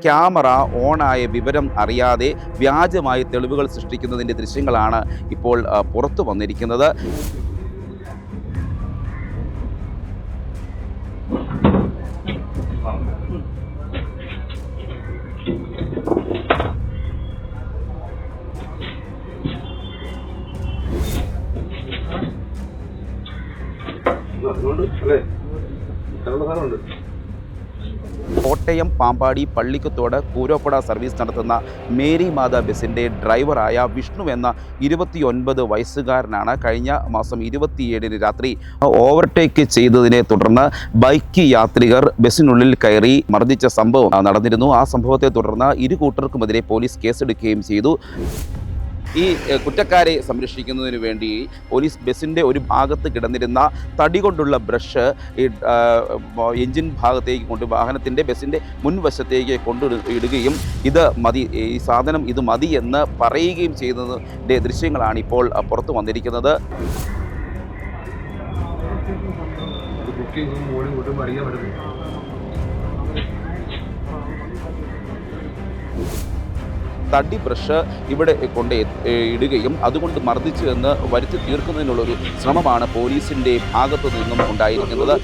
Camera ഓണായ വിവരം അറിയാതെ വ്യാജമായി തെളിവുകൾ സൃഷ്ടിക്കുന്നതിൻ്റെ ദൃശ്യങ്ങളാണ് ഇപ്പോൾ പുറത്തു വന്നിരിക്കുന്നത്. കോട്ടയം പാമ്പാടി പള്ളിക്കത്തോട് കൂരോപ്പട സർവീസ് നടത്തുന്ന മേരി മാത ബസിൻ്റെ ഡ്രൈവറായ വിഷ്ണു എന്ന 29 വയസ്സുകാരനാണ് കഴിഞ്ഞ മാസം 27 രാത്രി ഓവർടേക്ക് ചെയ്തതിനെ തുടർന്ന് ബൈക്ക് യാത്രികർ ബസ്സിനുള്ളിൽ കയറി മർദ്ദിച്ച സംഭവം നടന്നിരുന്നു. ആ സംഭവത്തെ തുടർന്ന് ഇരു കൂട്ടർക്കുമെതിരെ പോലീസ് കേസെടുക്കുകയും ചെയ്തു. ഈ കുറ്റക്കാരെ സംരക്ഷിക്കുന്നതിന് വേണ്ടി പോലീസ് ബസ്സിൻ്റെ ഒരു ഭാഗത്ത് കിടന്നിരുന്ന തടി കൊണ്ടുള്ള ബ്രഷ് എൻജിൻ ഭാഗത്തേക്ക് വാഹനത്തിൻ്റെ ബസ്സിൻ്റെ മുൻവശത്തേക്ക് ഇടുകയും ഇത് മതി, ഈ സാധനം ഇത് മതി എന്ന് പറയുകയും ചെയ്യുന്നതിൻ്റെ ദൃശ്യങ്ങളാണ് ഇപ്പോൾ പുറത്തു വന്നിരിക്കുന്നത്. തടി ബ്രഷ് ഇവിടെ കൊണ്ട് ഇടുകയും അതുകൊണ്ട് മർദ്ദിച്ചു എന്ന് വരുത്തി തീർക്കുന്നതിനുള്ളൊരു ശ്രമമാണ് പോലീസിൻ്റെ ഭാഗത്തു നിന്നും ഉണ്ടായിരിക്കുന്നത്.